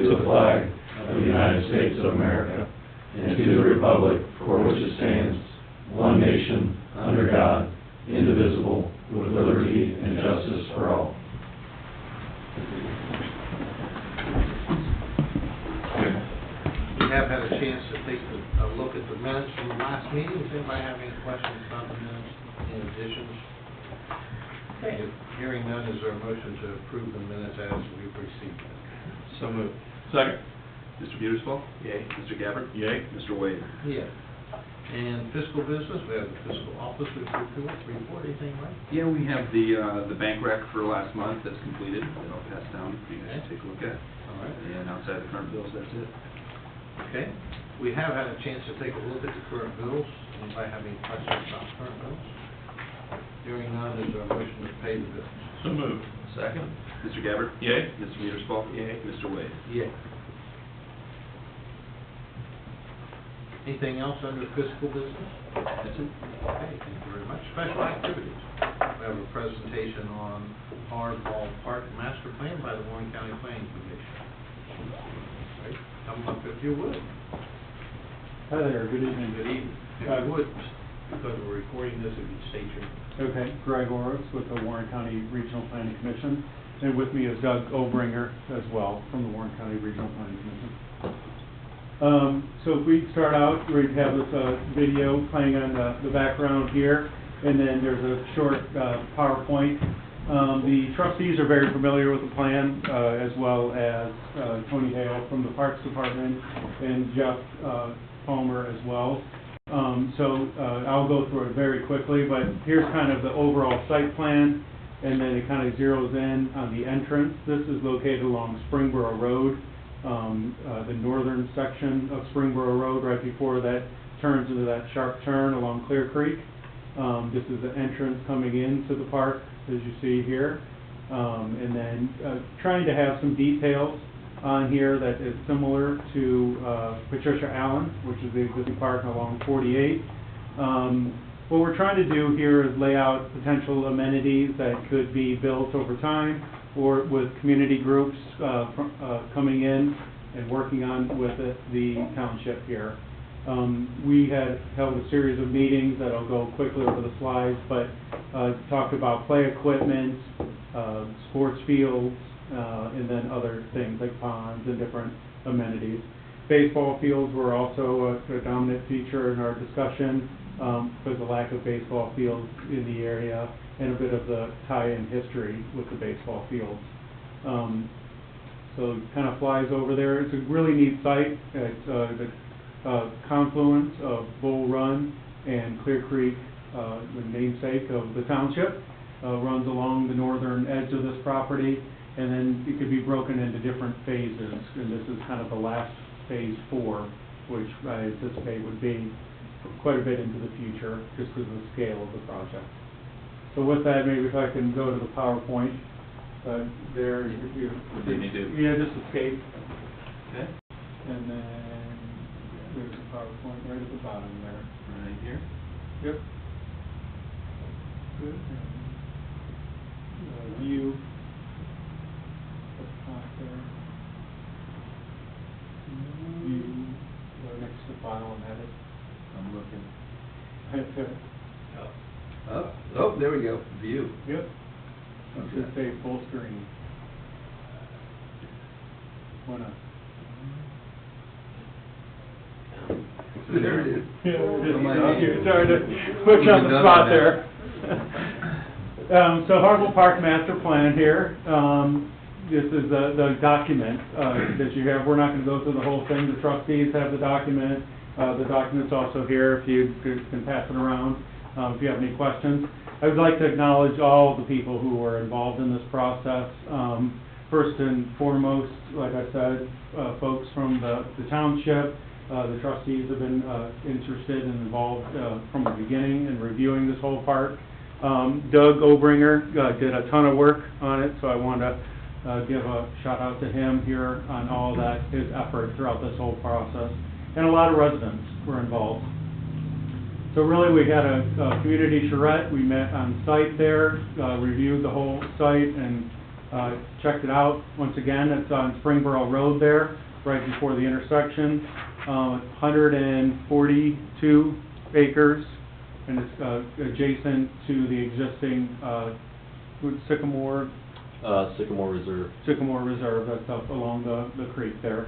to the flag of the United States of America and to the republic for which it stands, one nation, under God, indivisible, with liberty and justice for all. We have had a chance to take a look at the minutes from the last meeting. Does anybody have any questions about the minutes in addition? If hearing none, is there a motion to approve the minutes as we've received them? So moved. Second. Mr. Petersville? Yay. Mr. Gabbard? Yay. Mr. Wade? Yeah. And fiscal business, we have the fiscal office report, anything, right? Yeah, we have the bank rec for last month that's completed, that I'll pass down for you guys to take a look at. All right. And outside the current bills, that's it. Okay. We have had a chance to take a look at the current bills. Anybody have any questions about current bills? Hearing none, is there a motion to pay the bills? So moved. Second. Mr. Gabbard? Yay. Mr. Petersville? Yay. Mr. Wade? Yeah. Anything else under fiscal business? That's it. Okay, thank you very much. Special activities. We have a presentation on Hardball Park Master Plan by the Warren County Planning Commission. Right, come up if you would. Hi there, good evening. Good evening. If you would, because we're recording this, if you state your... Okay, Greg Oros with the Warren County Regional Planning Commission, and with me is Doug Obringer as well from the Warren County Regional Planning Commission. So if we start out, we have this video playing on the background here, and then there's a short PowerPoint. The trustees are very familiar with the plan, as well as Tony Hale from the Parks Department and Jeff Palmer as well. I'll go through it very quickly, but here's kind of the overall site plan, and then it kind of zeroes in on the entrance. This is located along Springboro Road, the northern section of Springboro Road, right before that turns into that sharp turn along Clearcreek. This is the entrance coming into the park, as you see here. And then trying to have some details on here that is similar to Patricia Allen, which is the existing park along 48. What we're trying to do here is lay out potential amenities that could be built over time, or with community groups coming in and working on with the township here. We had held a series of meetings that I'll go quickly over the slides, but talked about play equipment, sports fields, and then other things like ponds and different amenities. Baseball fields were also a dominant feature in our discussion because of the lack of baseball fields in the area and a bit of the tie-in history with the baseball fields. So it kind of flies over there. It's a really neat site. It's the confluence of Bull Run and Clearcreek, the namesake of the township, runs along the northern edge of this property, and then it could be broken into different phases, and this is kind of the last phase 4, which I anticipate would be quite a bit into the future, just because of the scale of the project. So with that, maybe if I can go to the PowerPoint, there, What did you do? yeah, just escape, Okay. and then there's the PowerPoint right at the bottom there. Right here. Yep. Good. View at the top there. View, go next to file and edit. I'm looking. Oh, there we go. View. Yep. It should say full screen. Why not? There it is. Yeah, Somebody- you're sorry to put you on the spot there. So Harville Park Master Plan here. This is the document that you have. We're not going to go through the whole thing. The trustees have the document. The document's also here if you can pass it around if you have any questions. I would like to acknowledge all the people who were involved in this process. First and foremost, like I said, folks from the township. The trustees have been interested and involved from the beginning in reviewing this whole park. Doug Obringer did a ton of work on it, so I want to give a shout out to him here on all that, his effort throughout this whole process. And a lot of residents were involved. So really we had a community charrette. We met on site there, reviewed the whole site, and checked it out. Once again, it's on Springboro Road there, right before the intersection. 142 acres, and it's adjacent to the existing Sycamore Sycamore Reserve. That's up along the creek there.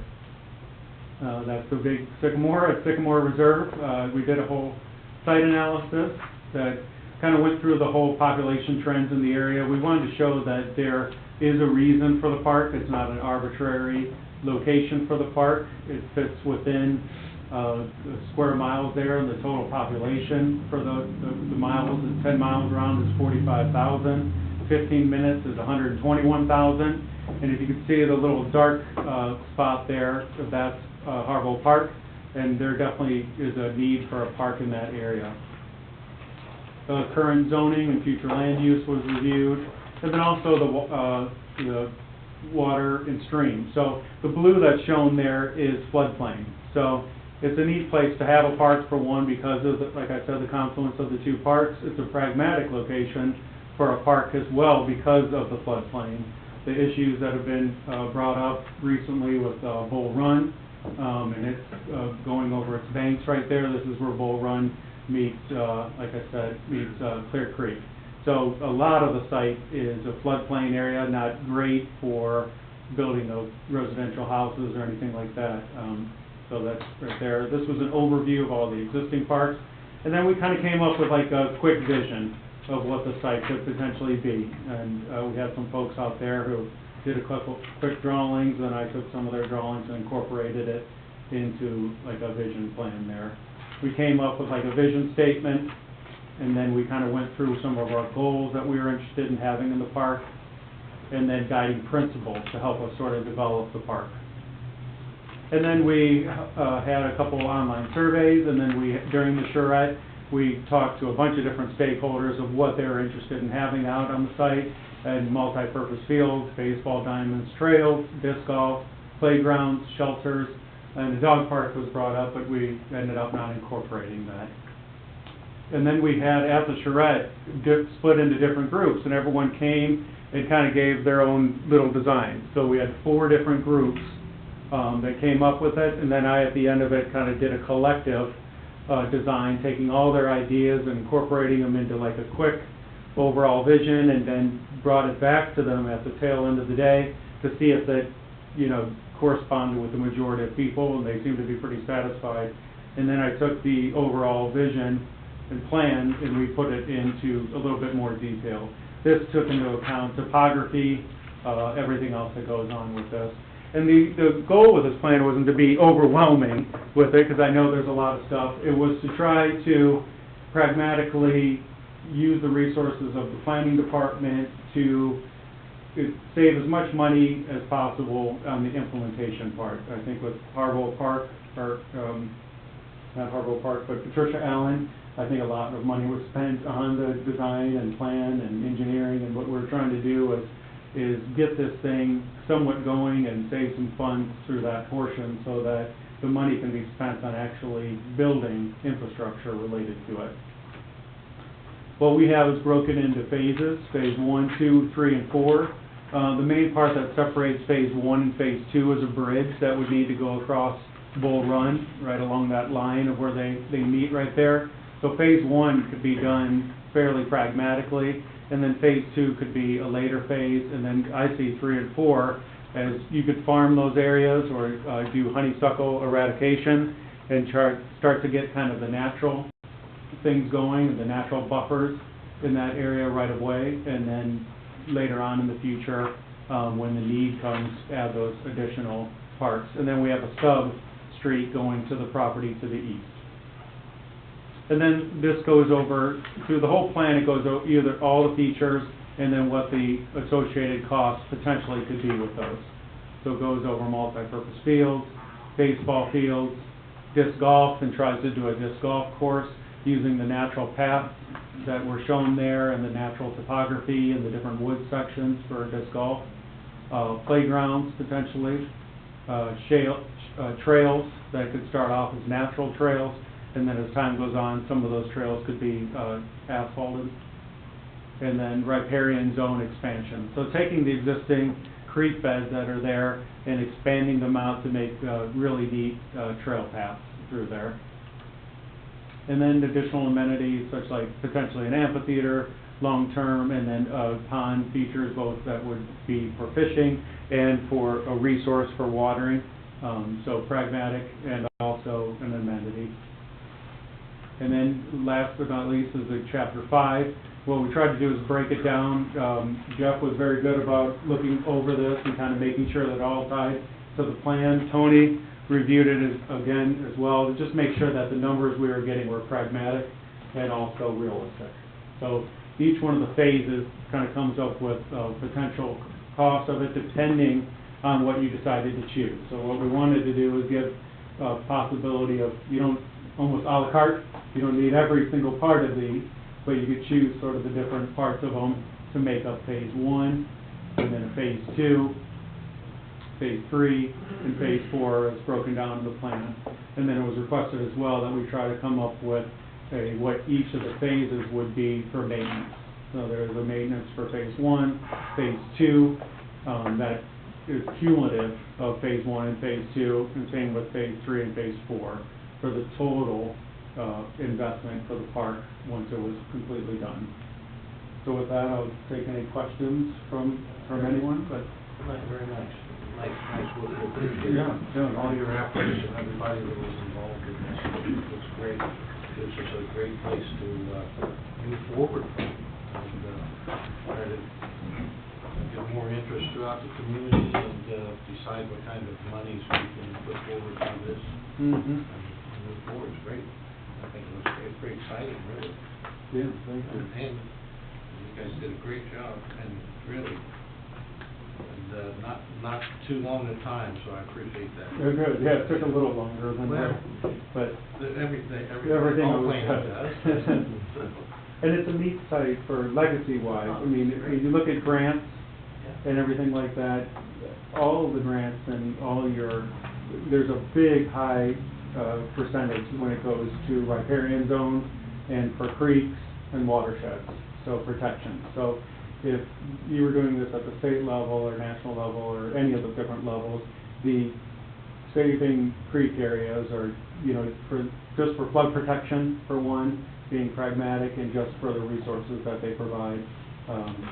That's the big Sycamore at Sycamore Reserve. We did a whole site analysis that kind of went through the whole population trends in the area. We wanted to show that there is a reason for the park. It's not an arbitrary location for the park. It fits within the square miles there, and the total population for the miles, is 10 miles around is 45,000. 15 minutes is 121,000. And if you can see the little dark spot there, that's Harville Park, and there definitely is a need for a park in that area. Current zoning and future land use was reviewed, and then also the water and stream. So the blue that's shown there is floodplain. So it's a neat place to have a park, for one, because of, like I said, the confluence of the two parks. It's a pragmatic location for a park as well because of the floodplain. The issues that have been brought up recently with Bull Run, and it's going over its banks right there. This is where Bull Run meets, like I said, meets Clearcreek. So a lot of the site is a floodplain area, not great for building of residential houses or anything like that. So that's right there. This was an overview of all the existing parks. And then we kind of came up with like a quick vision of what the site could potentially be. And we had some folks out there who did a couple quick drawings, and I took some of their drawings and incorporated it into like a vision plan there. We came up with like a vision statement, and then we kind of went through some of our goals that we were interested in having in the park, and then guiding principles to help us sort of develop the park. And then we had a couple online surveys, and then during the charrette, we talked to a bunch of different stakeholders of what they were interested in having out on the site, and multi-purpose fields, baseball diamonds, trails, disc golf, playgrounds, shelters, and the dog park was brought up, but we ended up not incorporating that. And then we had, at the charrette, split into different groups, and everyone came and kind of gave their own little design. So we had 4 different groups that came up with it, and then I, at the end of it, kind of did a collective design, taking all their ideas and incorporating them into like a quick overall vision, and then brought it back to them at the tail end of the day to see if that, you know, corresponded with the majority of people, and they seemed to be pretty satisfied. And then I took the overall vision and plan, and we put it into a little bit more detail. This took into account topography, everything else that goes on with this. And the goal with this plan wasn't to be overwhelming with it, because I know there's a lot of stuff. It was to try to pragmatically use the resources of the planning department to save as much money as possible on the implementation part. I think with Harville Park, or not Harville Park, but Patricia Allen, I think a lot of money was spent on the design and plan and engineering, and what we're trying to do is get this thing somewhat going and save some funds through that portion so that the money can be spent on actually building infrastructure related to it. What we have is broken into phases, phase 1, 2, 3, and 4. The main part that separates phase 1 and phase 2 is a bridge that would need to go across Bull Run, right along that line of where they meet right there. So phase 1 could be done fairly pragmatically, and then phase 2 could be a later phase, and then I see 3 and 4 as you could farm those areas or do honeysuckle eradication and start to get kind of the natural things going, the natural buffers in that area right away, and then later on in the future, when the need comes, add those additional parts. And then we have a sub-street going to the property to the east. And then this goes over, through the whole plan, it goes over either all the features and then what the associated costs potentially could be with those. So it goes over multi-purpose fields, baseball fields, disc golf, and tries to do a disc golf course using the natural paths that were shown there and the natural topography and the different wood sections for disc golf. Playgrounds potentially, trails that could start off as natural trails, and then as time goes on, some of those trails could be asphalted. and then riparian zone expansion. So taking the existing creek beds that are there and expanding them out to make really neat trail paths through there. And then additional amenities such like potentially an amphitheater long-term, and then pond features both that would be for fishing and for a resource for watering. So pragmatic and also an amenity. And then last but not least is the chapter 5. What we tried to do is break it down. Jeff was very good about looking over this and kind of making sure that it all tied to the plan. Tony reviewed it again as well to just make sure that the numbers we were getting were pragmatic and also realistic. So each one of the phases kind of comes up with potential cost of it depending on what you decided to choose. So what we wanted to do was give a possibility of, you don't, almost a la carte, you don't need every single part of these, but you could choose sort of the different parts of them to make up phase 1, and then a phase 2, phase 3, and phase 4 is broken down in the plan. And then it was requested as well that we try to come up with what each of the phases would be for maintenance. So there's a maintenance for phase 1, phase 2, that is cumulative of phase 1 and phase 2, and same with phase 3 and phase 4 for the total investment for the park once it was completely done. So with that, I'll take any questions from anyone, but. Thank you very much. Nice work. We appreciate it. Yeah, All your efforts and everybody that was involved in this. It's great. This is a great place to move forward from and try to get more interest throughout the community and decide what kind of monies we can put forward for this and move forward. It's great. I think it looks great. Pretty exciting, really. Yeah, thank you. And you guys did a great job, and really, and not too long a time, so I appreciate that. They're good, yeah, it took a little longer than Well, that, but. Everything was all planned good. does. And it's a neat site for legacy-wise. I mean, if you look at grants and everything like that, all of the grants and all there's a big high percentage when it goes to riparian zones and for creeks and watersheds, so protection. So if you were doing this at the state level or national level or any of the different levels, the saving creek areas are, just for flood protection for one, being pragmatic, and just for the resources that they provide,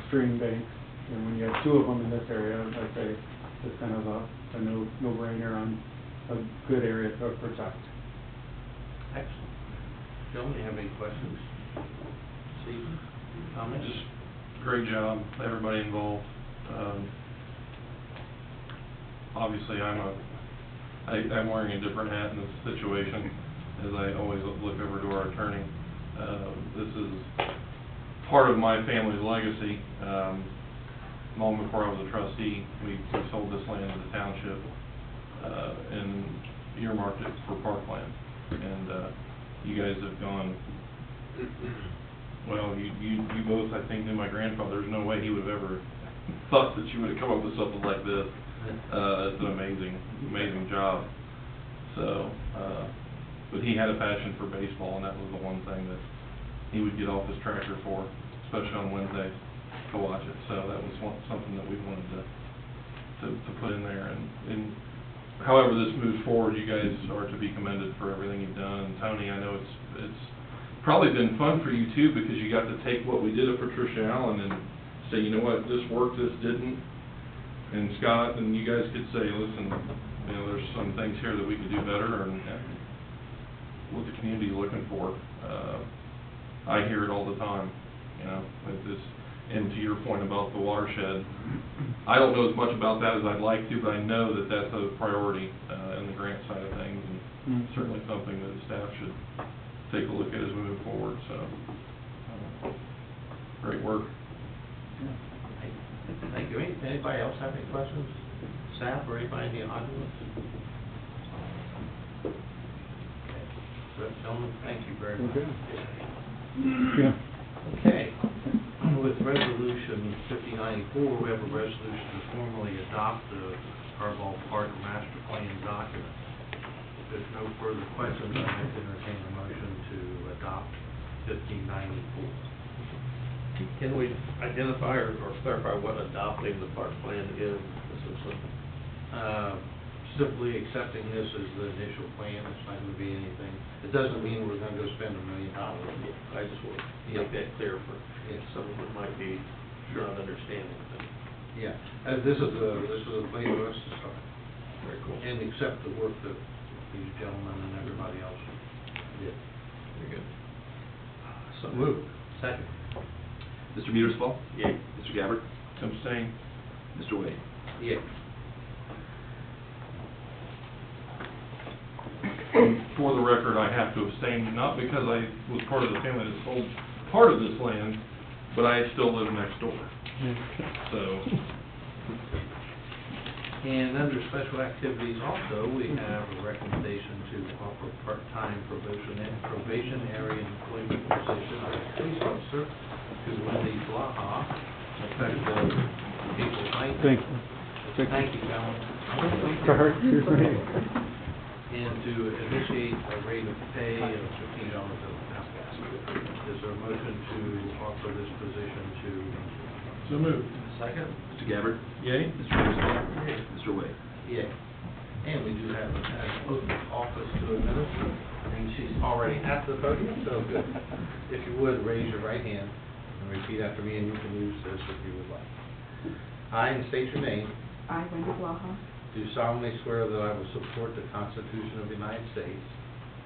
stream banks. And when you have 2 of them in this area, I'd say it's kind of a no-brainer on a good area to protect. Excellent. Gentlemen, do you have any questions? Steve, comments? Just great job, everybody involved. Obviously, I'm wearing a different hat in this situation, as I always look over to our attorney. This is part of my family's legacy. Long before I was a trustee, we sold this land to the township and earmarked it for parkland. And you guys have gone, well, you both, I think, knew my grandfather. There's no way he would have ever thought that you would have come up with something like this. It's an amazing job. So, but he had a passion for baseball, and that was the one thing that he would get off his tractor for, especially on Wednesdays, to watch it. So that was something that we wanted to put in there. And however this moves forward, you guys are to be commended for everything you've done. And Tony, I know it's probably been fun for you too, because you got to take what we did at Patricia Allen and say, you know what, this worked, this didn't. And Scott and you guys could say, listen, there's some things here that we could do better, and what the community is looking for. I hear it all the time, like this. And to your point about the watershed, I don't know as much about that as I'd like to, but I know that that's a priority in the grant side of things, and certainly something that the staff should take a look at as we move forward. So, great work. Thank you. Anybody else have any questions? Staff or anybody in the audience? Gentlemen, thank you very much. Yeah. Okay. With resolution 5094, we have a resolution to formally adopt the Carball Park Master Plan document. If there's no further questions, I'd like to entertain a motion to adopt 5094. Can we identify or clarify what adopting the park plan is? Simply accepting this as the initial plan, it's not gonna be anything, it doesn't mean we're gonna go spend $1 million. I just want to make that clear for someone that might be not understanding. Yeah, this is a place for us to start, Very cool. and accept the work that these gentlemen and everybody else did. Very good. So moved. Second. Mr. Metersfall? Yay. Mr. Gabbard? Abstain. Mr. Wade? Yeah. For the record, I have to abstain, not because I was part of the family that sold part of this land, but I still live next door. So, And under special activities also, we have a recommendation to offer part-time probationary employment position of police officer to Wendy Blaha, effective April 9th. Thank you, Alan. And to initiate a rate of pay of $15 an hour. Is there a motion to offer this position to? So moved. Second? Mr. Gabbard? Yay. Mr. Metersfall? Yay. Mr. Wade? Yeah. And we do have an oath of office to administer, and she's already at the podium, so good. If you would, raise your right hand and repeat after me, and you can use this if you would like. I, and state your name, I, Wendy Blaha, do solemnly swear that I will support the Constitution of the United States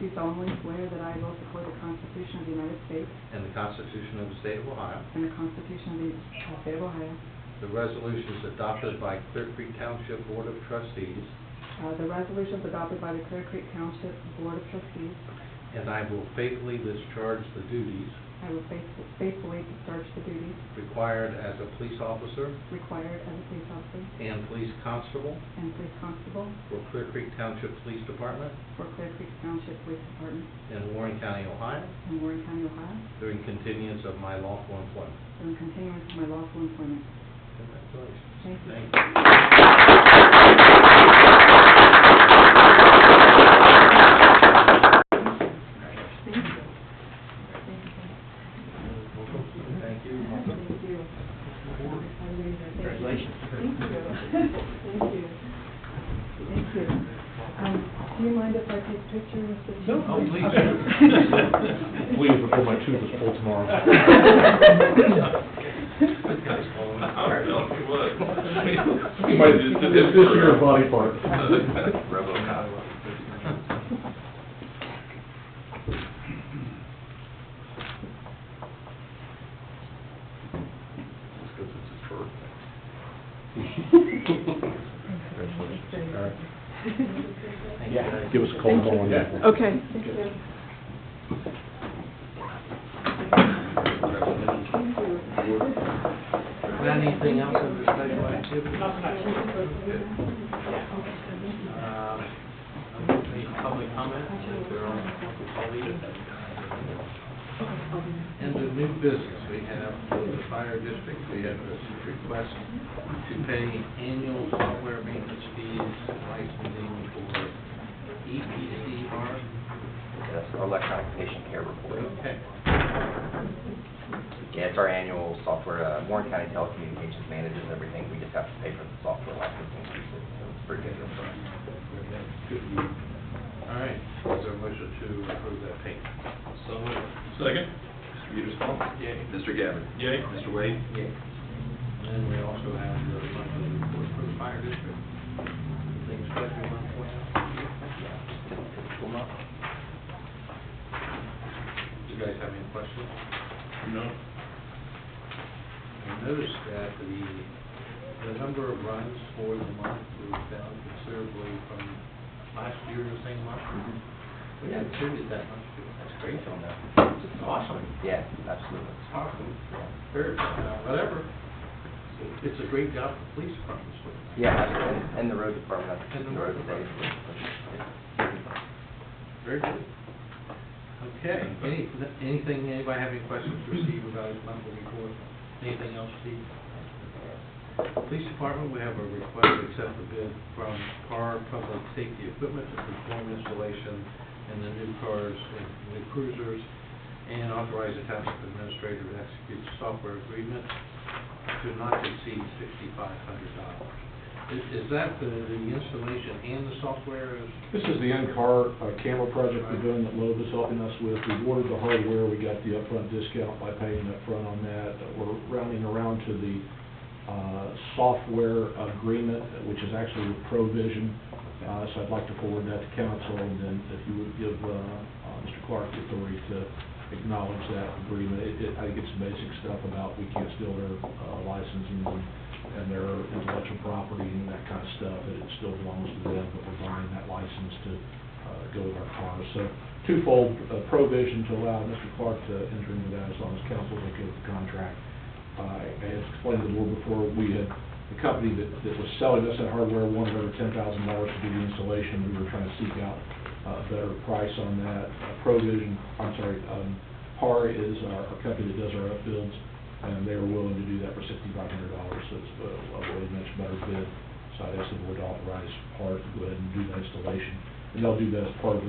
do solemnly swear that I will support the Constitution of the United States and the Constitution of the State of Ohio, and the Constitution of the State of Ohio, the resolutions adopted by Clearcreek Township Board of Trustees, the resolutions adopted by the Clearcreek Township Board of Trustees. and I will faithfully discharge the duties I will faithfully discharge the duties required as a police officer required as a police officer and police constable and police constable for Clearcreek Township Police Department for Clearcreek Township Police Department in Warren County, Ohio, in Warren County, Ohio, during continuance of my lawful employment. and continuance of my lawful employment. Congratulations. Thank you. Thank you. Thank you. Congratulations. Thank you. Thank you. Thank you. Do you mind if I take pictures of the... No, oh, please. Waiting before my tooth is pulled tomorrow. I'm telling you what. It's this year's body part. Yeah, give us a call tomorrow. Okay. Anything else under special activity? Any public comment? If there are, I'll leave it. And the new business, we have for the fire district, we have a request to pay annual software maintenance fees licensing for EPCR. That's our electronic patient care report. Okay. Yeah, it's our annual software. Warren County Telecommunications manages everything. We just have to pay for the software licensing fees. So it's pretty good deal for us. Good. All right, is there a motion to approve that payment? So moved. Second? Mr. Metersfall? Yay. Mr. Gabbard? Yay. Mr. Wade? Yay. And then we also have the monthly report for the fire district. Things scheduled monthly. Typical month. Do you guys have any questions? No. I noticed that the number of runs for the month was down considerably from last year, the same month. We haven't seen it that much. That's great. It's awesome. Yeah, absolutely. It's awesome. Very, whatever. It's a great job for the police departments. Yeah, absolutely. And the road department. And the road department. Very good. Okay, anything, anybody have any questions for Steve about his monthly report? Anything else, Steve? Police Department, we have a request to accept the bid from Car Public Safety Equipment to perform installation in the new cars, new cruisers, And authorize the township administrator to execute the software agreement to not exceed $6,500. Is that the installation and the software is? This is the in-car camera project we're doing that Loeb is helping us with. We ordered the hardware, we got the upfront discount by paying upfront on that. We're rounding around to the software agreement, which is actually with Provision. So I'd like to forward that to council, and then if you would give Mr. Clark the authority to acknowledge that agreement. I think it's some basic stuff about we can't steal their licensing and their intellectual property and that kind of stuff, that it still belongs to them, but we're buying that license to go with our cars. So twofold provision to allow Mr. Clark to enter into that as long as council is okay with the contract. I had explained to the board before, we had the company that was selling us that hardware wanted over $10,000 to do the installation. We were trying to seek out a better price on that. PAR is our company that does our upbuilds, and they were willing to do that for $6,500, so it's a really much better bid. So I'd ask the board to authorize PAR to go ahead and do that installation, and they'll do that as part of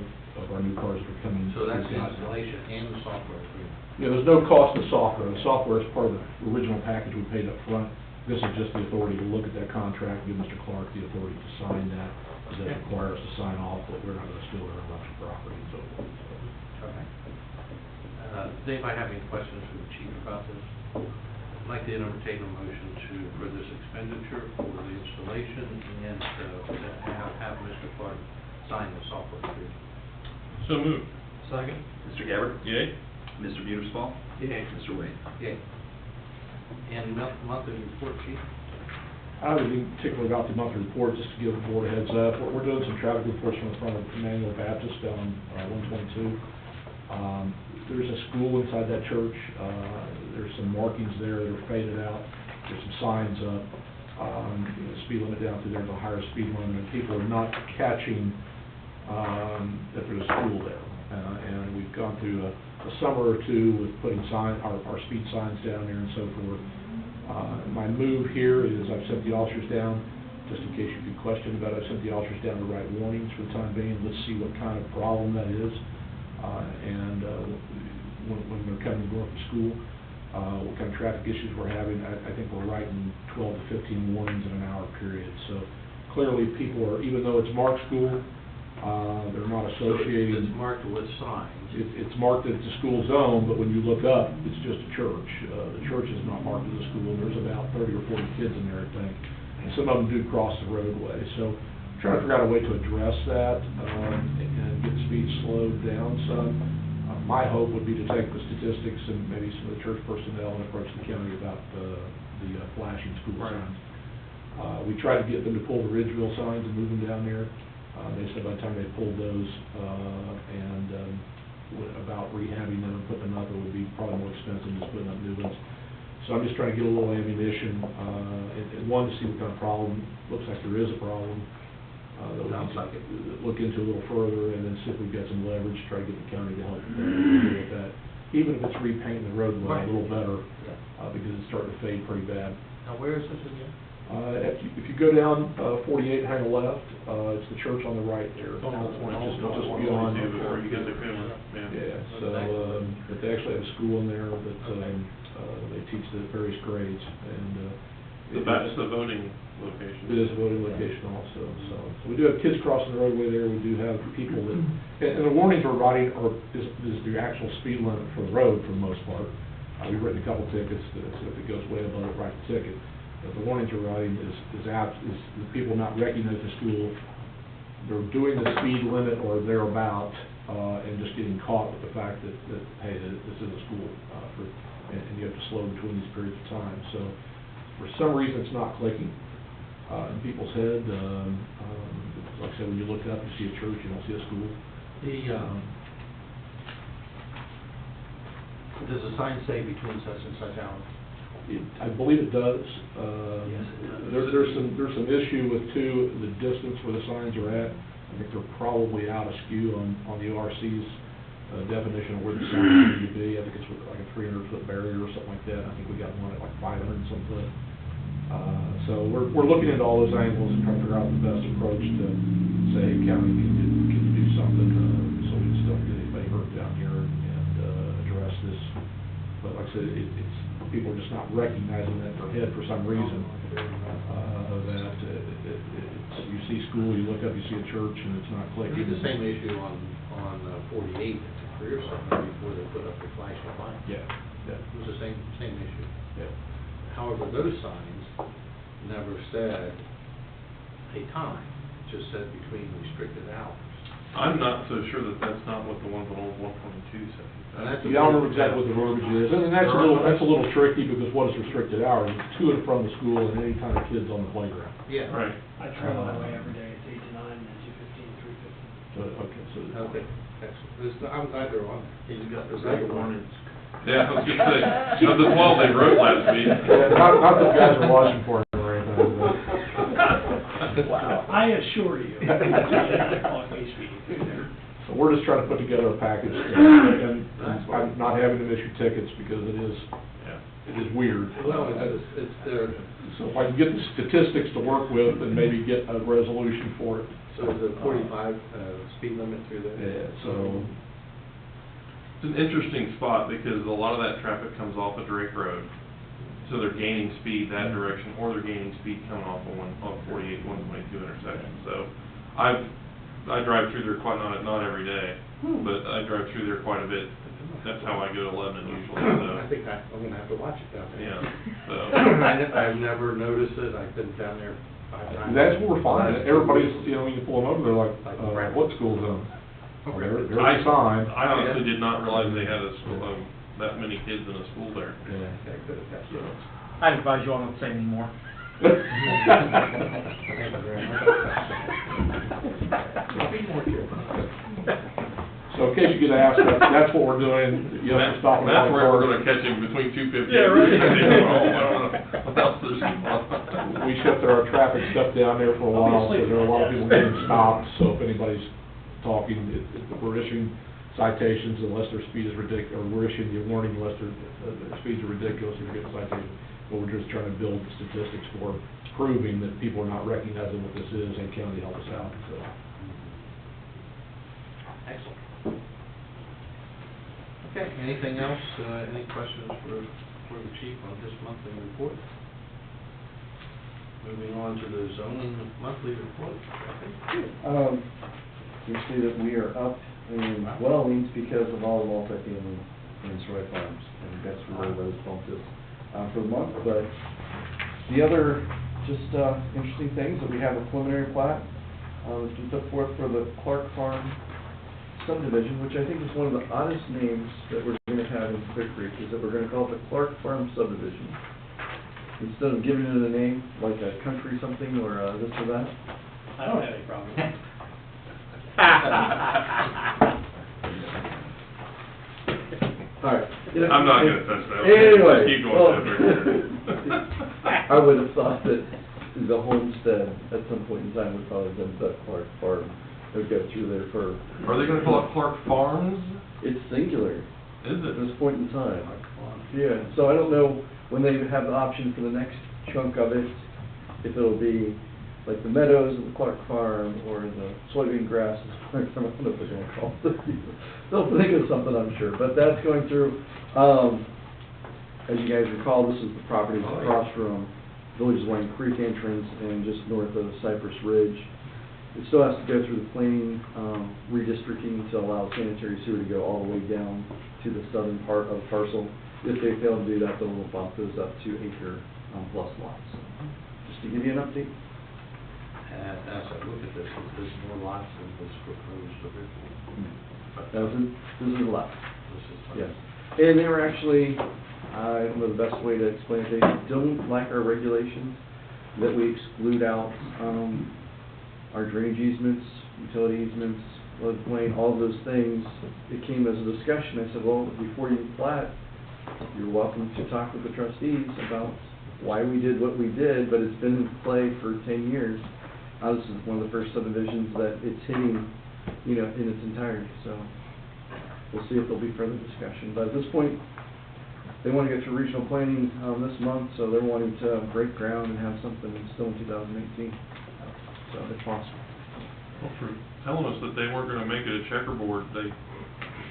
our new cars that are coming. So that's the installation and the software agreement? Yeah, there's no cost to software. The software is part of the original package we paid up front. This is just the authority to look at that contract, give Mr. Clark the authority to sign that. It doesn't require us to sign off that we're not going to steal their intellectual property and so forth. Okay. Does anybody have any questions for the chief about this? I'd like to entertain a motion for this expenditure for the installation and have Mr. Clark sign the software agreement. So moved. Second? Mr. Gabbard? Yay? Mr. Petersball? Yay. Mr. Wade? Yay. And monthly report, chief? I don't have anything particular about the monthly report, just to give the board a heads up. We're doing some traffic reports from the front of Emmanuel Baptist down 122. There's a school inside that church. There's some markings there that are faded out. There's some signs up. Speed limit down through there's a higher speed limit, and people are not catching that there's a school there. And we've gone through a summer or two with putting our speed signs down there and so forth. My move here is I've sent the officers down, just in case you could question about it, I've sent the officers down to write warnings for the time being. Let's see what kind of problem that is. When they're coming to go from school, what kind of traffic issues we're having. I think we're writing 12 to 15 warnings in an hour period. So clearly people are, even though it's marked school, they're not associating. So it's marked with signs? It's marked that it's a school zone, but when you look up, it's just a church. The church is not marked as a school. There's about 30 or 40 kids in there, I think. And some of them do cross the roadway. So I'm trying to figure out a way to address that and get speed slowed down some. My hope would be to take the statistics and maybe some of the church personnel and approach the county about the flashing school signs. We tried to get them to pull the Ridgeville signs and move them down there. They said by the time they pulled those about rehabbing them and putting them up, it would be probably more expensive than just putting up new ones. So I'm just trying to get a little ammunition, and one, to see what kind of problem. Looks like there is a problem. That we need to look into a little further, and then see if we've got some leverage, try to get the county to help deal with that. Even if it's repainting the roadway a little better, because it's starting to fade pretty bad. Now, where is this again? If you go down 48, hang a left, it's the church on the right there. Almost Just beyond. before you get the camera. Yeah, so, but they actually have a school in there that they teach the various grades, and That's the voting location. it is a voting location also. So we do have kids crossing the roadway there. We do have people that, and the warnings we're writing is the actual speed limit for the road for the most part. We've written a couple tickets that if it goes way above it, write the ticket. But the warnings we're writing is the people not recognizing the school. They're doing the speed limit or thereabout, and just getting caught with the fact that hey, this is a school, and you have to slow between these periods of time. So for some reason, it's not clicking in people's head. Like I said, when you look up, you see a church, you don't see a school. Does the sign say between such and such hours? I believe it does. Yes, it does. There's some issue with the distance where the signs are at. I think they're probably out of skew on the ORC's definition of where the signs need to be. I think it's like a 300-foot barrier or something like that. I think we got one at like 500 and some foot. So we're looking into all those angles and trying to figure out the best approach to say, hey, county, can you do something so we just don't get anybody hurt down here, and address this. But like I said, it's, people are just not recognizing that in their head for some reason, you see school, you look up, you see a church, and it's not We clicking. had the same issue on 48 at the career center before they put up the flashing lights. Yeah, yeah, It was the same issue. yeah. However, those signs never said a time, it just said between restricted hours. I'm not so sure that that's not what the ones on Old 122 say. And that's Yeah, I don't remember exactly what the verbiage is, and that's a little tricky, because what is restricted hours? It's to and from the school, and any time the kid's on the playground. Yeah. Right. I travel that way every day, it's 8 to 9, and then 2:15, 3:15. Okay, so. Okay, excellent. I'm glad they're on there. He's got the regular warnings. Yeah, I was gonna say, of the 12 they wrote last week. Yeah, not that guys are watching for it or anything, but. Wow. I assure you, on base meeting there. So we're just trying to put together a package, and I'm not having them issue tickets because it is weird. Well, it's their, So if I can get the statistics to work with and maybe get a resolution for it. so the 45 speed limit through there. Yeah, so, It's an interesting spot because a lot of that traffic comes off of Drake Road. So they're gaining speed that direction, or they're gaining speed coming off of 48, 122 intersection. So I drive through there not every day, but I drive through there quite a bit. That's how I go to Lebanon usually, I so, think I'm gonna have to watch it down there. yeah, so. I've never noticed it, I've been down there 5 times. that's what we're finding. Everybody's, when you pull them over, they're like, what school zone? Well, there's a sign. I honestly did not realize they had a school, that many kids in a school there. I'd advise you all not to say anymore. Thank you very much. Be more careful. So in case you get asked, that's what we're doing. You have to stop. That's where we're gonna catch him between 250. Yeah, right. I don't know what else there's. We shifted our traffic stuff down there for a while, so there are a lot of people getting stopped, so if anybody's talking, we're issuing citations unless their speed is ridiculous, or we're issuing the warning unless their speeds are ridiculous, and we're getting citations. But we're just trying to build statistics for proving that people are not recognizing what this is, and county help us out, so. Excellent. Okay, anything else, any questions for the chief on this monthly report? Moving on to the zoning monthly report. You see that we are up in dwellings because of all the multifamily in Troy Farms, and that's really what has bumped us for the month. But the other just interesting things that we have a preliminary plat that's been put forth for the Clark Farm subdivision, which I think is one of the oddest names that we're going to have in Clearcreek, is that we're going to call it the Clark Farm subdivision. Instead of giving it a name like a country something or this or that. I don't have any problem with that. All right. I'm not gonna touch that one. Anyway, Keep going, well, Edward. I would have thought that the homestead at some point in time would probably have been the Clark Farm. It would go through there for. Are they gonna call it Clark Farms? It's singular Is at it? this point in time. Yeah, so I don't know when they have the option for the next chunk of it, if it'll be like the meadows of the Clark Farm or the soybean grass of the Clark Farm. I don't know what they're gonna call it. They'll think of something, I'm sure, but that's going through. As you guys recall, this is the property across from Village Lane Creek entrance and just north of Cypress Ridge. It still has to go through the planning, redistricting to allow sanitary sewer to go all the way down to the southern part of the parcel. If they fail to do that, then we'll bump those up to acre plus lots. So, just to give you an update. As I look at this, there's more lots than was proposed originally. This is a lot. This is. Yes. And they were actually, I don't know the best way to explain it, they don't like our regulations that we exclude out our drainage easements, utility easements, floodplain, all those things. It came as a discussion. I said, well, before you plat, you're welcome to talk with the trustees about why we did what we did, but it's been in play for 10 years. This is one of the first subdivisions that it's hitting, in its entirety. So we'll see if there'll be further discussion. But at this point, they want to get to regional planning this month, so they're wanting to break ground and have something still in 2018. So it's possible. Well, for telling us that they weren't gonna make it a checkerboard, they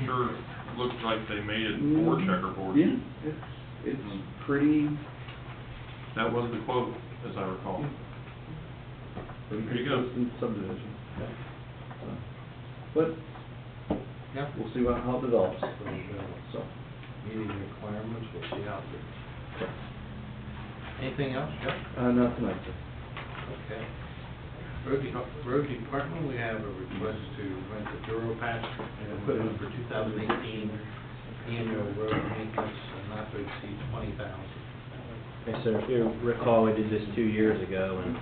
sure looks like they made it for checkerboard. Yeah, it's pretty, That was the quote, as I recall. pretty There you go. consistent subdivision. But Yeah. we'll see how it develops, so. Meeting requirements, we'll see how it goes. Anything else, Jeff? Not tonight, sir. Okay. Road Department, we have a request to rent a Durapatch equipment for 2018 annual road maintenance, not to exceed $20,000. Yes, sir. If you recall, we did this 2 years ago and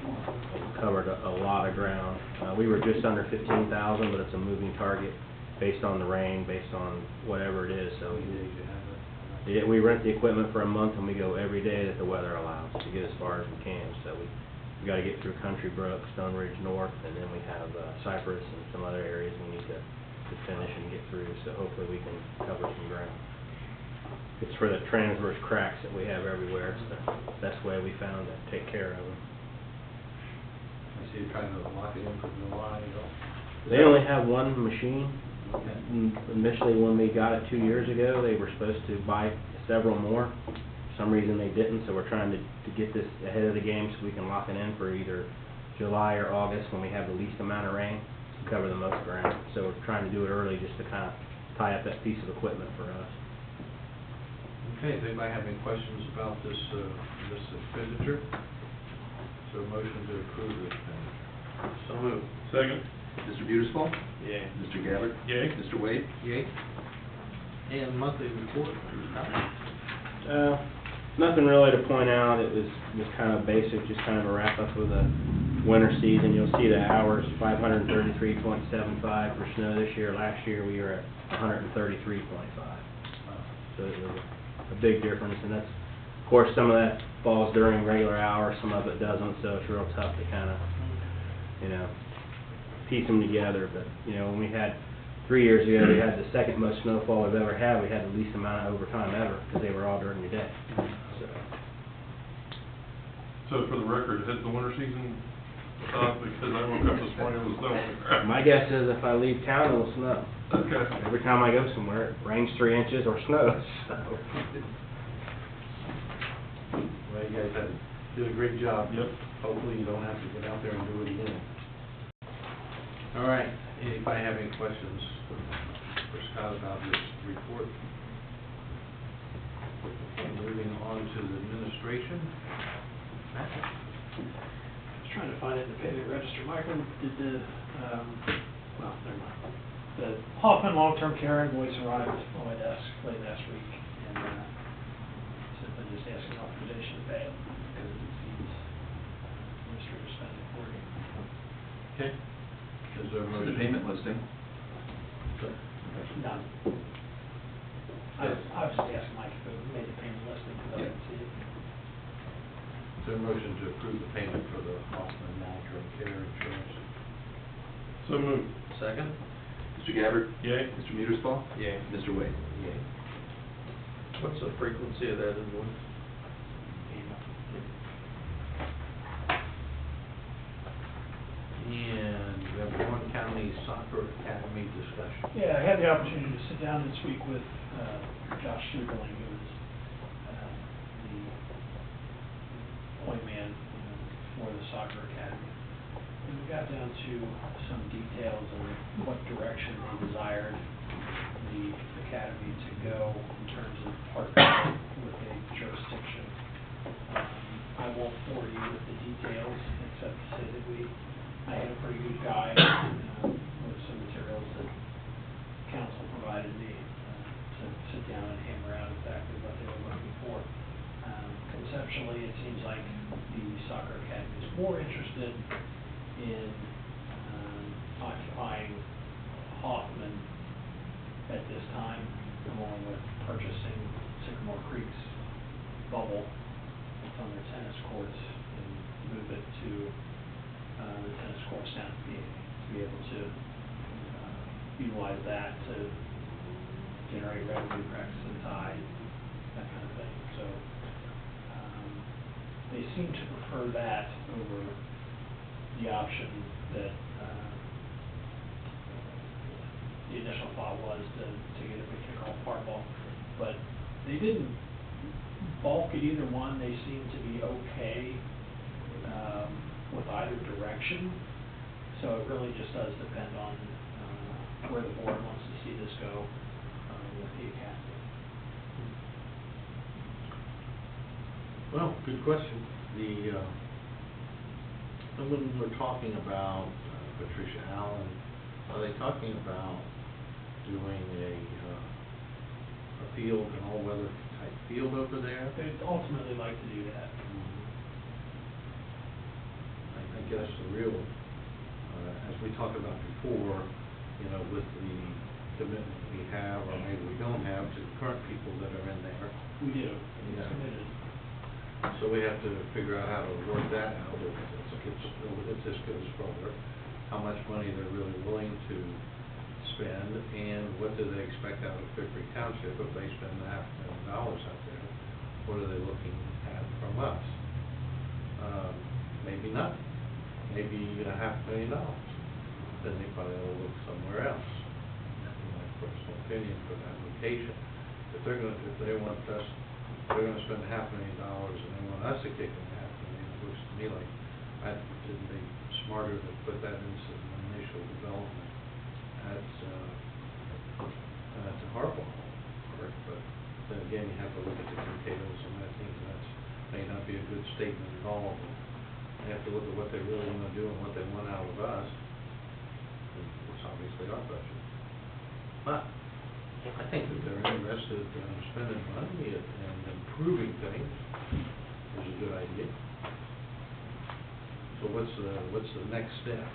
covered a lot of ground. We were just under 15,000, but it's a moving target based on the rain, based on whatever it is, so. Yeah, we rent the equipment for a month and we go every day that the weather allows to get as far as we can. So we gotta get through Country Brook, Stone Ridge North, and then we have Cypress and some other areas we need to finish and get through, so hopefully we can cover some ground. It's for the transverse cracks that we have everywhere. It's the best way we found to take care of them. I see you're trying to lock it in for July, They only have one machine. Okay. Initially, when we got it 2 years ago, they were supposed to buy several more. For some reason, they didn't, so we're trying to get this ahead of the game so we can lock it in for either July or August when we have the least amount of rain to cover the most ground. So we're trying to do it early just to kind of tie up that piece of equipment for us. Okay, does anybody have any questions about this expenditure? So motion to approve this expenditure. So moved. Second? Mr. Beautisful? Yay. Mr. Gabbard? Yay. Mr. Wade? Yay. And monthly report, Nothing really to point out. It was just kind of basic, just kind of a wrap up of the winter season. You'll see the hours, 533.75 for snow this year. Last year, we were at 133.5. So it was a big difference, and that's, of course, some of that falls during regular hours, some of it doesn't, so it's real tough to kind of, piece them together. But, when we had 3 years ago, we had the second most snowfall we've ever had. We had the least amount of overtime ever, because they were all during the day. So for the record, has the winter season stopped? Because I woke up this morning, it was snow on the ground. My guess is if I leave town, it'll snow. Okay. Every time I go somewhere, it rains 3 inches or snows, so. well, you guys did a great job. Yep. Hopefully you don't have to get out there and do it again. All right, anybody have any questions for Scott about this report? Okay, moving on to the administration. Matt? I was trying to find it in the payment register. Michael did the, well, never mind. The Hoffman long-term care invoice arrived on my desk late last week, and simply just asking authorization to pay it because it exceeds administrative spending for you. Okay. Is there a The motion? payment listing. None. I was just asking Mike if it made the payment listing because I didn't see it. Is there a motion to approve the payment for the Hoffman long-term care insurance? So moved. Second? Mr. Gabbard? Yay. Mr. Beautisful? Yay. Mr. Wade? Yay. What's the frequency of that invoice? And we have Warren County Soccer Academy discussion. Yeah, I had the opportunity to sit down this week with Josh Sugarling, who is the point man for the soccer academy. And we got down to some details on what direction they desired the academy to go in terms of partnership with a jurisdiction. I won't bore you with the details, except to say that I had a pretty good guide with some materials that council provided me to sit down and hammer out exactly what they were looking for. Conceptually, it seems like the soccer academy is more interested in occupying Hoffman at this time, along with purchasing Sycamore Creek's bubble from their tennis courts and move it to the tennis courts down to be able to utilize that to generate revenue, practice and tide, that kind of thing. So they seem to prefer that over the option that the initial thought was to get it to kick off park ball. But they didn't balk at either one. They seemed to be okay with either direction. So it really just does depend on where the board wants to see this go with the academy. Well, good question. When we're talking about Patricia Allen, are they talking about doing a field, an all-weather type field over there? They'd ultimately like to do that. I guess the real, as we talked about before, with the commitment we have, or maybe we don't have, to the current people that are in there. We do. Yeah. It's committed. So we have to figure out how to work that out if this goes forward, how much money they're really willing to spend, and what do they expect out of Clearcreek Township if they spend $500,000 out there? What are they looking at from us? Maybe nothing. Maybe $500,000. Then they probably ought to look somewhere else. In my personal opinion, for the application. If they want us, they're gonna spend $500,000 and they want us to kick in $500,000, it looks to me like it'd be smarter to put that into the initial development. That's a hard one, but then again, you have to look at the potatoes, and I think that may not be a good statement at all. They have to look at what they really wanna do and what they want out of us, and it's obviously our budget. But I think that they're interested in spending money and improving things is a good idea. So what's the next step?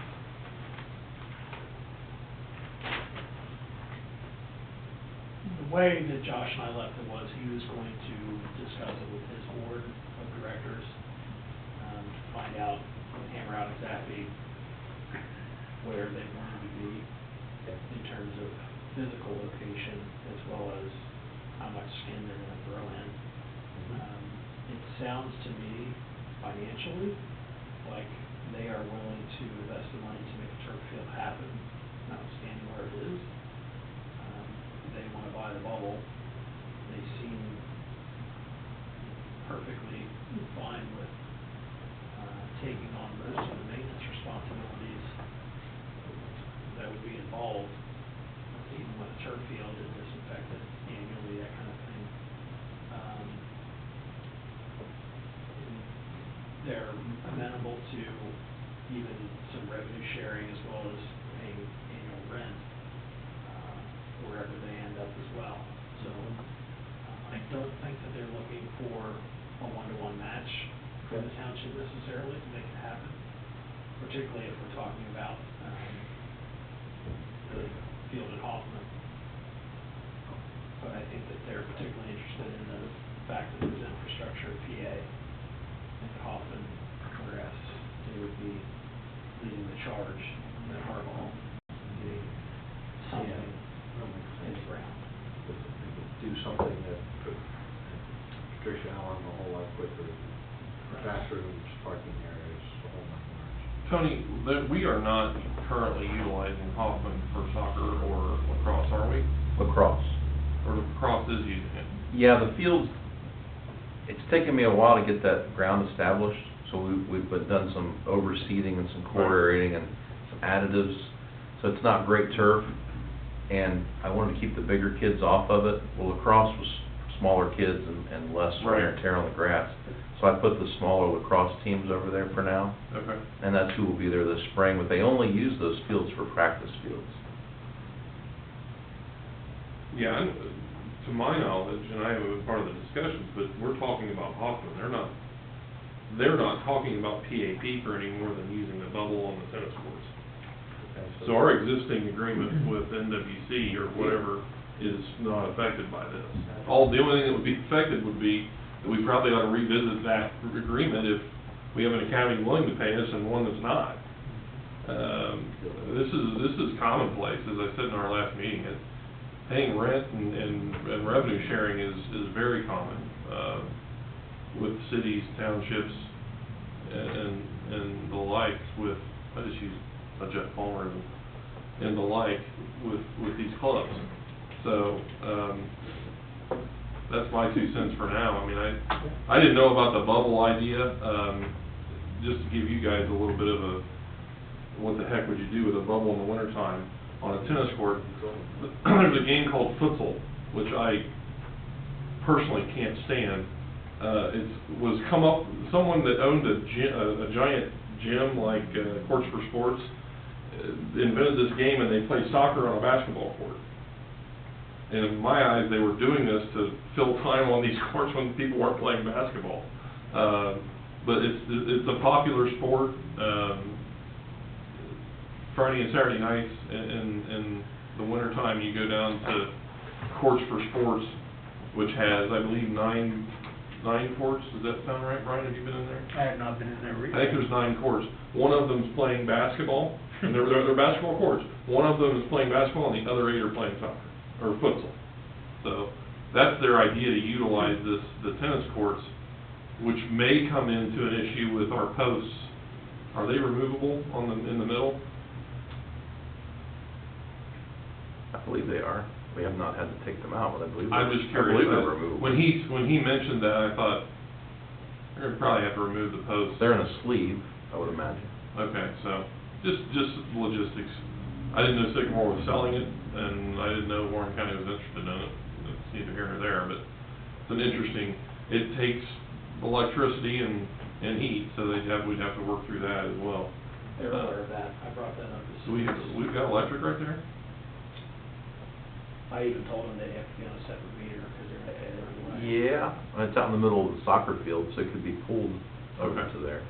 The way that Josh and I left it was he was going to discuss it with his board of directors, to find out, hammer out exactly where they wanted to be in terms of physical location, as well as how much skin they're going to throw in. It sounds to me, financially, like they are willing to invest the money to make a turf field happen, notwithstanding where it is. They want to buy the bubble. They seem perfectly fine with taking on most of the maintenance responsibilities that would be involved, even with a turf field and disinfected annually, that kind of thing. They're amenable to even some revenue sharing as well as paying annual rent wherever they end up as well. So I don't think that they're looking for a one-to-one match for the township necessarily to make it happen, particularly if we're talking about the field at Hoffman. But I think that they're particularly interested in the fact that there's infrastructure at PA and Hoffman, whereas they would be leading the charge at Harbaugh, getting something in the ground. Do something that put Patricia Allen a whole lot quicker. Bathrooms, parking areas, the whole nine yards. Tony, we are not currently utilizing Hoffman for soccer or lacrosse, are we? Lacrosse. Or lacrosse is using it? Yeah, the fields, it's taken me a while to get that ground established, so we've done some overseeding and some core aerating and some additives, so it's not great turf, and I wanted to keep the bigger kids off of it. Well, lacrosse was smaller kids and less wear and tear on the grass, so I put the smaller lacrosse teams over there for now. Okay. And that's who will be there this spring, but they only use those fields for practice fields. Yeah, and to my knowledge, and I haven't been part of the discussions, but we're talking about Hoffman. They're not talking about PAP for any more than using the bubble on the tennis courts. Okay, So our existing agreement with NWC or whatever is not affected by this. The only thing that would be affected would be that we probably ought to revisit that agreement if we have an accounting willing to pay us and one that's not. This is commonplace, as I said in our last meeting. Paying rent and revenue sharing is very common with cities, townships, and the likes. With I just use Jeff Palmer as and the like with these clubs. So, that's my 2 cents for now. I mean, I didn't know about the bubble idea. Just to give you guys a little bit of a, what the heck would you do with a bubble in the wintertime on a tennis court? There's a game called futsal, which I personally can't stand. Someone that owned a giant gym like Courts for Sports invented this game, and they play soccer on a basketball court. And in my eyes, they were doing this to fill time on these courts when people weren't playing basketball. But it's a popular sport. Friday and Saturday nights in the wintertime, you go down to Courts for Sports, which has, I believe, nine courts. Does that sound right, Brian? Have you been in there? I have not been in there recently. I think there's 9 courts. One of them's playing basketball, and they're basketball courts. One of them is playing basketball, and the other 8 are playing soccer, or futsal. So that's their idea, to utilize the tennis courts, which may come into an issue with our posts. Are they removable in the middle? I believe they are. We have not had to take them out, but I believe I'm just curious. they're removable. When he mentioned that, I thought, we're gonna probably have to remove the posts. They're in a sleeve, I would imagine. Okay, so, just logistics. I didn't know Sycamore was selling it, and I didn't know Warren County was interested in it. It's neither here nor there, but it's an interesting, it takes electricity and heat, so we'd have to work through that as well. They're aware of that. I brought that up. So we've got electric right there? I even told them they'd have to be on a separate meter because they're everywhere. Yeah, it's out in the middle of the soccer field, so it could be pulled over Okay. to there.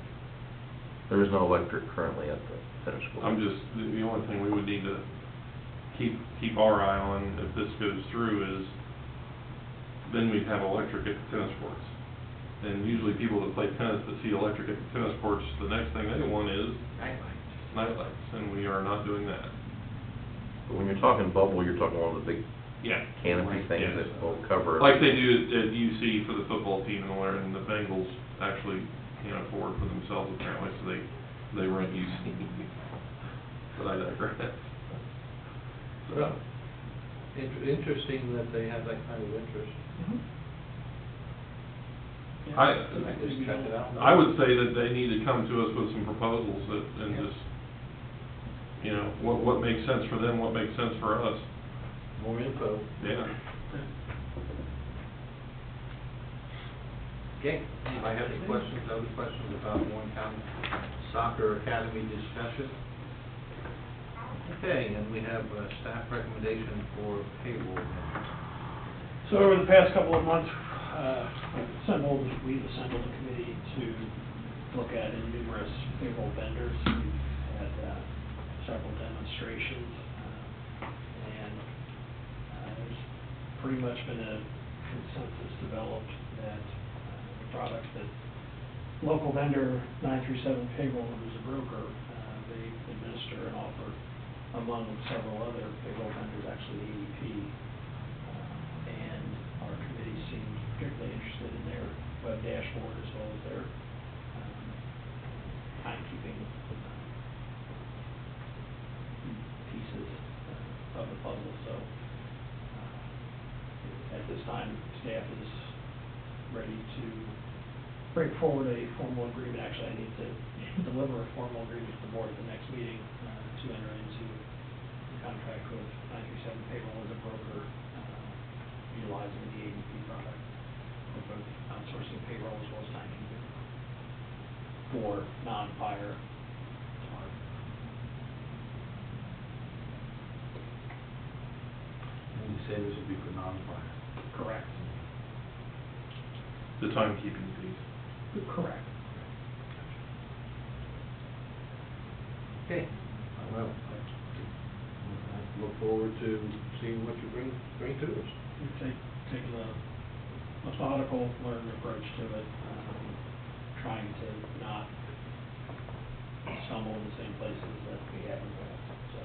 There is no electric currently at the tennis court. I'm just, the only thing we would need to keep our eye on if this goes through is, then we'd have electric at the tennis courts. And usually people that play tennis that see electric at the tennis courts, the next thing they want is night lights, and we are not doing that. But when you're talking bubble, you're talking one of the big Yeah. canopy things Yes. that will cover. Like they do at UC for the football team and the Bengals actually can't afford for themselves apparently, so they rent UC. But I digress. So, Interesting that they have that kind of interest. I Just check it out. I would say that they need to come to us with some proposals and just, you know, what makes sense for them, what makes sense for us. More info. Yeah. Okay, anybody have any questions, other questions about Warren County Soccer Academy discussion? Okay, and we have a staff recommendation for payroll. So over the past couple of months, we've assembled a committee to look at numerous payroll vendors. We've had several demonstrations, and there's pretty much been a consensus developed that the product that local vendor 937 Payroll, who's a broker, they administer and offer, among several other payroll vendors, actually ADP. And our committee seemed particularly interested in their web dashboard as well as their timekeeping pieces of the puzzle. So at this time, staff is ready to bring forward a formal agreement. Actually, I need to deliver a formal agreement to the board at the next meeting to enter into the contract with 937 Payroll as a broker, utilizing the ADP product for both outsourcing payroll as well as timekeeping for non-fire department. And you say this would be for non-fire? Correct. The timekeeping piece. Correct. Okay, well, I look forward to seeing what you bring to us. We've taken a methodical, learned approach to it, trying to not stumble in the same places that we have in the past. So,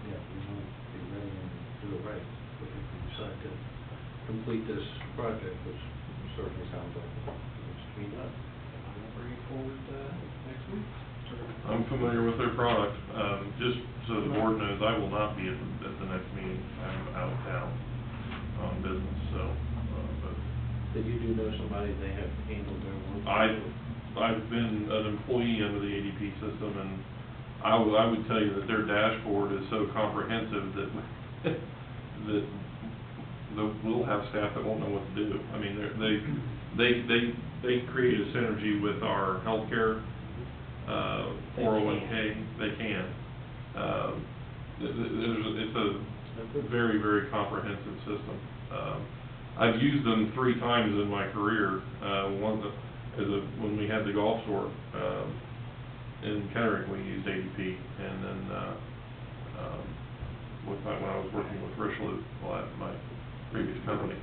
Yeah, we want to be ready and do it right, if we decide to complete this project, which certainly sounds like it's to be done. I'm going to bring it forward next week. I'm familiar with their product. Just so the board knows, I will not be at the next meeting. I'm out of town on business, so, but. Did you do know somebody they have handled their work? I've been an employee under the ADP system, and I would tell you that their dashboard is so comprehensive that, we'll have staff that won't know what to do. I mean, they create a synergy with our healthcare, 401K, they can. It's a very, very comprehensive system. I've used them 3 times in my career. When we had the golf store in Clearcreek, we used ADP, and then when I was working with Richelieu, my previous company,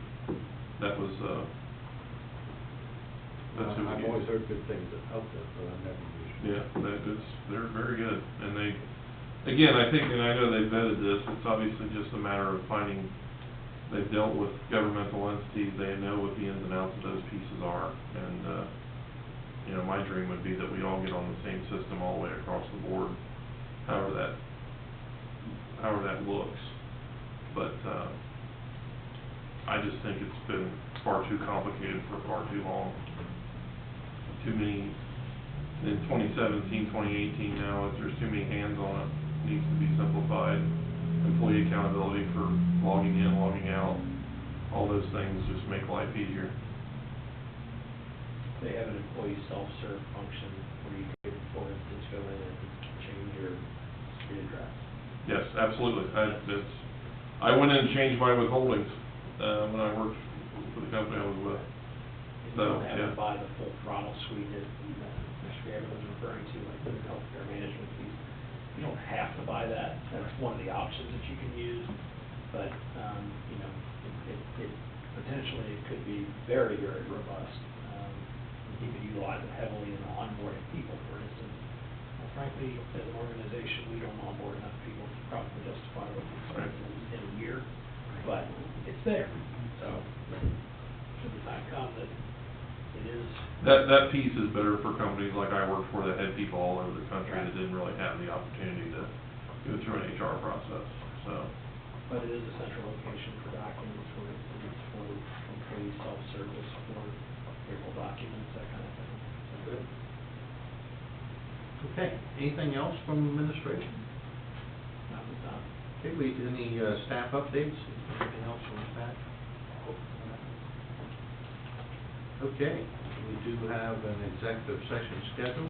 that was that's who we I've used. always heard good things about them, but I've never used them. Yeah, they're very good, and again, I think, and I know they've vetted this, it's obviously just a matter of finding. They've dealt with governmental entities, they know what the ins and outs of those pieces are, and, my dream would be that we all get on the same system all the way across the board, however that looks. But, I just think it's been far too complicated for far too long. Too many, in 2017, 2018 now, there's too many hands on it, needs to be simplified. Employee accountability for logging in, logging out, all those things just make life easier. They have an employee self-serve function where you could, for instance, go in and change your street address. Yes, absolutely. I went in and changed my withholdings, when I worked for the company I was with. You So, don't have yeah. to buy the full throttle suite that Mr. Gabbard was referring to, like the healthcare management fees. You don't have to buy that. That's one of the options that you can use. But, it potentially it could be very, very robust. You could utilize it heavily in onboarding people, for instance. Frankly, as an organization, we don't onboard enough people to probably justify what the expense is in a year, but it's there. So, should the time come that it is. That piece is better for companies like I worked for that had people all over the country that didn't really have the opportunity to go through an HR process, so. But it is a central location for documents, for instance, for employee self-service, for payroll documents, that kind of thing. Good. Okay, anything else from administration? Not this time. Okay, any staff updates? Anything else from staff? Okay, we do have an executive session scheduled.